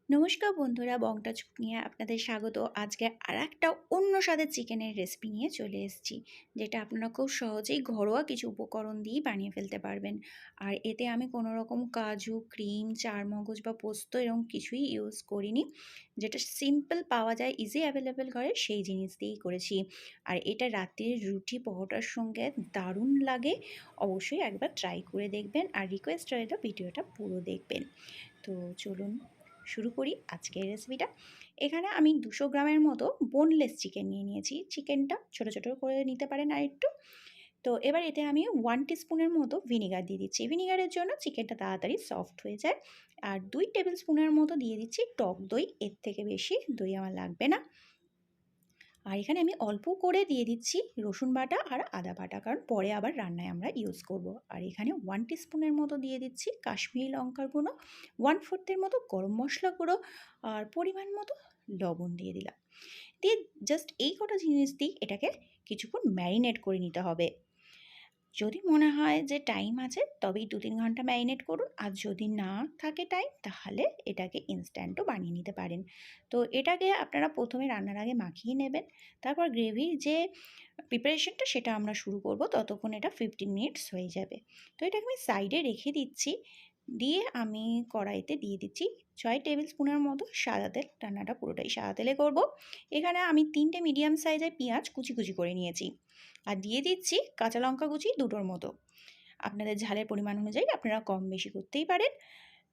নমস্কার বন্ধুরা, বংটাচ নিয়ে আপনাদের স্বাগত। আজকে আরেকটা অন্য স্বাদের চিকেনের রেসিপি নিয়ে চলে এসেছি, যেটা আপনারা খুব সহজেই ঘরোয়া কিছু উপকরণ দিয়েই বানিয়ে ফেলতে পারবেন। আর এতে আমি কোনো রকম কাজু, ক্রিম, চারমগজ বা পোস্ত এরকম কিছুই ইউজ করিনি। যেটা সিম্পল পাওয়া যায়, ইজি অ্যাভেলেবেল ঘরে, সেই জিনিস দিয়েই করেছি। আর এটা রাত্রির রুটি পরোটার সঙ্গে দারুণ লাগে। অবশ্যই একবার ট্রাই করে দেখবেন, আর রিকোয়েস্ট রইল ভিডিওটা পুরো দেখবেন। তো চলুন শুরু করি আজকের রেসিপিটা। এখানে আমি 200 গ্রামের মতো বোনলেস চিকেন নিয়ে নিয়েছি। চিকেনটা ছোটো ছোটো করে নিতে পারেন আর একটু। তো এবার এতে আমি 1 টিস্পুনের মতো ভিনিগার দিয়ে দিচ্ছি। ভিনিগারের জন্য চিকেনটা তাড়াতাড়ি সফট হয়ে যায়। আর 2 টেবিল স্পুনের মতো দিয়ে দিচ্ছি টক দই। এর থেকে বেশি দই আমার লাগবে না। আর এখানে আমি অল্প করে দিয়ে দিচ্ছি রসুন বাটা আর আদা বাটা, কারণ পরে আবার রান্নায় আমরা ইউজ করব। আর এখানে 1 টিস্পুনের মতো দিয়ে দিচ্ছি কাশ্মীরি লঙ্কার গুঁড়ো, 1/4 মতো গরম মশলা গুঁড়ো, আর পরিমাণ মতো লবণ দিয়ে দিলাম। দিয়ে জাস্ট এই কটা জিনিস দিয়ে এটাকে কিছুক্ষণ ম্যারিনেট করে নিতে হবে। যদি মনে হয় যে টাইম আছে তবেই 2-3 ঘন্টা ম্যারিনেট করুন, আর যদি না থাকে টাইম তাহলে এটাকে ইনস্ট্যান্টও বানিয়ে নিতে পারেন। তো এটাকে আপনারা প্রথমে রান্নার আগে মাখিয়ে নেবেন, তারপর গ্রেভির যে প্রিপারেশনটা সেটা আমরা শুরু করব, ততক্ষণ এটা 15 মিনিটস হয়ে যাবে। তো এটাকে আমি সাইডে রেখে দিচ্ছি। দিয়ে আমি কড়াইতে দিয়ে দিচ্ছি 6 টেবিল স্পুনের মতো সাদা তেল। রান্নাটা পুরোটাই সাদা তেলে করব। এখানে আমি 3টে মিডিয়াম সাইজের পেঁয়াজ কুচি কুচি করে নিয়েছি, আর দিয়ে দিচ্ছি কাঁচা লঙ্কা কুচি 2টোর মতো। আপনাদের ঝালের পরিমাণ অনুযায়ী আপনারা কম বেশি করতেই পারেন।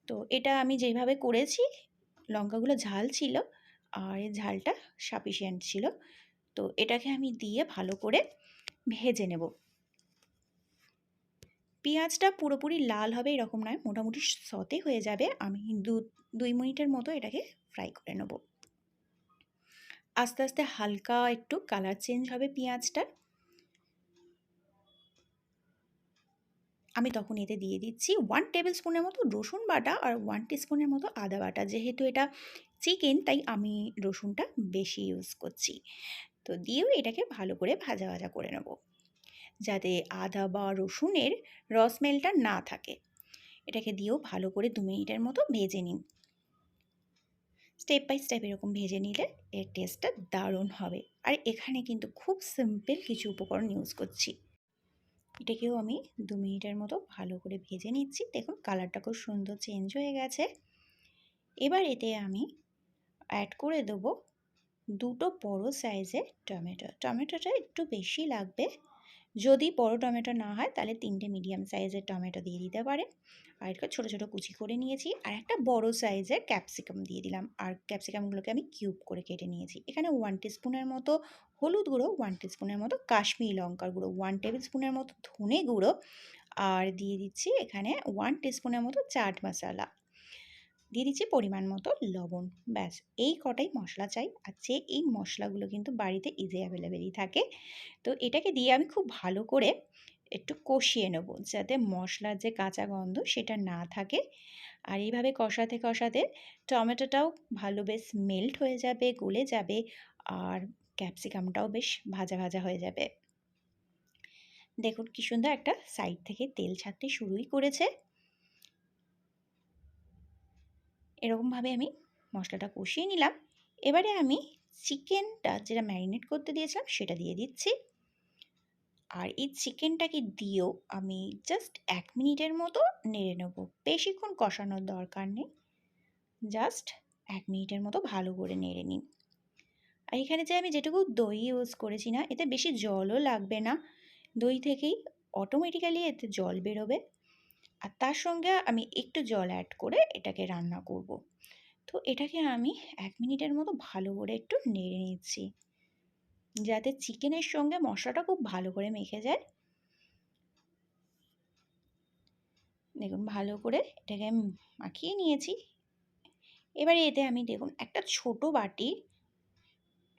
তো এটা আমি যেভাবে করেছি, লঙ্কাগুলো ঝাল ছিল আর এই ঝালটা সাফিসিয়েন্ট ছিল। তো এটাকে আমি দিয়ে ভালো করে ভেজে নেব। পেঁয়াজটা পুরোপুরি লাল হবে এরকম নয়, মোটামুটি সতে হয়ে যাবে। আমি 2 মিনিটের মতো এটাকে ফ্রাই করে নেব। আস্তে আস্তে হালকা একটু কালার চেঞ্জ হবে পেঁয়াজটার। আমি তখন এতে দিয়ে দিচ্ছি 1 টেবিল স্পুনের মতো রসুন বাটা আর 1 টিস্পুনের মতো আদা বাটা। যেহেতু এটা চিকেন তাই আমি রসুনটা বেশি ইউজ করছি। তো দিয়েও এটাকে ভালো করে ভাজা ভাজা করে নেব, যাতে আদা বা রসুনের রসমেলটা না থাকে। এটাকে দিয়েও ভালো করে 2 মিনিটের মতো ভেজে নিন। স্টেপ বাই স্টেপ এরকম ভেজে নিলে এর টেস্টটা দারুণ হবে। আর এখানে কিন্তু খুব সিম্পল কিছু উপকরণ ইউজ করছি। এটাকেও আমি 2 মিনিটের মতো ভালো করে ভেজে নিচ্ছি। দেখুন কালারটা খুব সুন্দর চেঞ্জ হয়ে গেছে। এবার এতে আমি অ্যাড করে দেবো 2টো বড় সাইজের টমেটো। টমেটোটা একটু বেশি লাগবে। যদি বড় টমেটো না হয় তাহলে 3টে মিডিয়াম সাইজের টমেটো দিয়ে দিতে পারেন। আর এটা ছোটো ছোটো কুচি করে নিয়েছি। আর একটা বড় সাইজের ক্যাপসিকাম দিয়ে দিলাম। আর ক্যাপসিকামগুলোকে আমি কিউব করে কেটে নিয়েছি। এখানে 1 টিস্পুনের মতো হলুদ গুঁড়ো, 1 টিস্পুনের মতো কাশ্মীরি লঙ্কার গুঁড়ো, 1 টেবিল স্পুনের মতো ধনে গুঁড়ো, আর দিয়ে দিচ্ছি এখানে 1 টিস্পুনের মতো চাট মশলা, দিয়ে দিচ্ছি পরিমাণ মতো লবণ। ব্যাস এই কটাই মশলা চাই। আর এই মশলাগুলো কিন্তু বাড়িতে ইজি অ্যাভেলেবেলই থাকে। তো এটাকে দিয়ে আমি খুব ভালো করে একটু কষিয়ে নেব, যাতে মশলার যে কাঁচা গন্ধ সেটা না থাকে। আর এইভাবে কষাতে কষাতে টমেটোটাও ভালো বেশ মেল্ট হয়ে যাবে, গলে যাবে, আর ক্যাপসিকামটাও বেশ ভাজা ভাজা হয়ে যাবে। দেখুন কি সুন্দর একটা সাইড থেকে তেল ছাড়তে শুরুই করেছে। এরকমভাবে আমি মশলাটা কষিয়ে নিলাম। এবারে আমি চিকেনটা যেটা ম্যারিনেট করতে দিয়েছিলাম সেটা দিয়ে দিচ্ছি। আর এই চিকেনটাকে দিয়েও আমি জাস্ট 1 মিনিটের মতো নেড়ে নেব। বেশিক্ষণ কষানোর দরকার নেই, জাস্ট 1 মিনিটের মতো ভালো করে নেড়ে নিন। আর এখানে যে আমি যেটুকু দই ইউজ করেছি না, এতে বেশি জলও লাগবে না। দই থেকেই অটোমেটিক্যালি এতে জল বেরোবে। আর তার সঙ্গে আমি একটু জল অ্যাড করে এটাকে রান্না করব। তো এটাকে আমি 1 মিনিটের মতো ভালো করে একটু নেড়ে নিচ্ছি, যাতে চিকেনের সঙ্গে মশলাটা খুব ভালো করে মেখে যায়। দেখুন ভালো করে এটাকে আমি মাখিয়ে নিয়েছি। এবারে এতে আমি দেখুন একটা ছোট বাটি,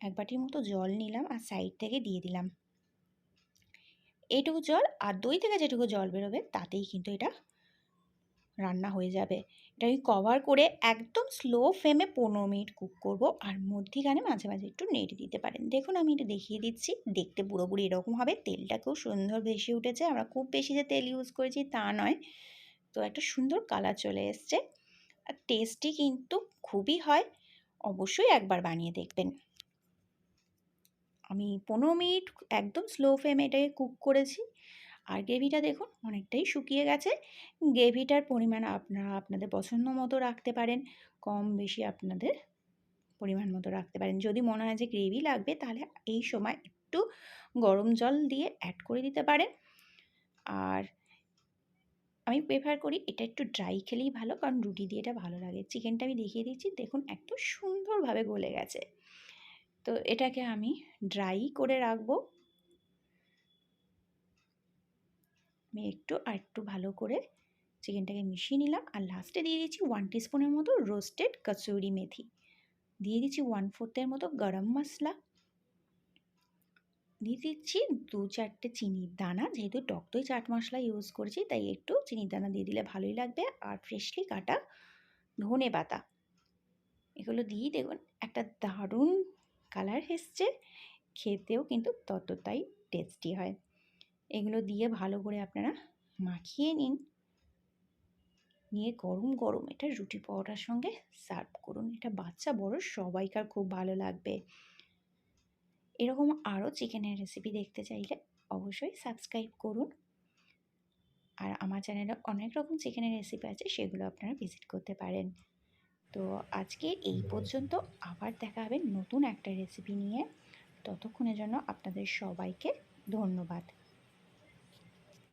1 বাটির মতো জল নিলাম আর সাইড থেকে দিয়ে দিলাম। এইটুকু জল আর দই থেকে যেটুকু জল বেরোবে তাতেই কিন্তু এটা রান্না হয়ে যাবে। এটা আমি কভার করে একদম স্লো ফ্লেমে 15 মিনিট কুক করব। আর মধ্যিখানে মাঝে মাঝে একটু নেড়ে দিতে পারেন। দেখুন আমি এটা দেখিয়ে দিচ্ছি, দেখতে পুরোপুরি এরকম হবে। তেলটা খুব সুন্দর ভেসে উঠেছে। আমরা খুব বেশি যে তেল ইউজ করেছি তা নয়। তো একটা সুন্দর কালার চলে এসছে। আর টেস্টি কিন্তু খুবই হয়, অবশ্যই একবার বানিয়ে দেখবেন। আমি 15 মিনিট একদম স্লো ফ্লেমে এটাকে কুক করেছি। আর গ্রেভিটা দেখুন অনেকটাই শুকিয়ে গেছে। গ্রেভিটার পরিমাণ আপনারা আপনাদের পছন্দ মতো রাখতে পারেন, কম বেশি আপনাদের পরিমাণ মতো রাখতে পারেন। যদি মনে হয় যে গ্রেভি লাগবে তাহলে এই সময় একটু গরম জল দিয়ে অ্যাড করে দিতে পারেন। আর আমি প্রেফার করি এটা একটু ড্রাই খেলেই ভালো, কারণ রুটি দিয়ে এটা ভালো লাগে। চিকেনটা আমি দেখিয়ে দিচ্ছি, দেখুন এত সুন্দরভাবে গলে গেছে। তো এটাকে আমি ড্রাই করে রাখবো। আমি একটু ভালো করে চিকেনটাকে মিশিয়ে নিলাম। আর লাস্টে দিয়ে দিচ্ছি 1 টিস্পুনের মতো রোস্টেড কসুরি মেথি, দিয়ে দিচ্ছি 1/4 মতো গরম মশলা, দিয়ে দিচ্ছি 2-4টে চিনির দানা। যেহেতু টক দই চাট মশলা ইউজ করেছি তাই একটু চিনির দানা দিয়ে দিলে ভালোই লাগবে। আর ফ্রেশলি কাটা ধনে পাতা, এগুলো দিয়ে দেখুন একটা দারুণ কালার এসছে, খেতেও কিন্তু ততটাই টেস্টি হয়। এগুলো দিয়ে ভালো করে আপনারা মাখিয়ে নিন, নিয়ে গরম গরম এটা রুটি পরোটার সঙ্গে সার্ভ করুন। এটা বাচ্চা বড় সবাইকার খুব ভালো লাগবে। এরকম আরও চিকেনের রেসিপি দেখতে চাইলে অবশ্যই সাবস্ক্রাইব করুন। আর আমার চ্যানেলে অনেক রকম চিকেনের রেসিপি আছে, সেগুলো আপনারা ভিজিট করতে পারেন। তো আজকে এই পর্যন্ত, আবার দেখা হবে নতুন একটা রেসিপি নিয়ে। ততক্ষণের জন্য আপনাদের সবাইকে ধন্যবাদ।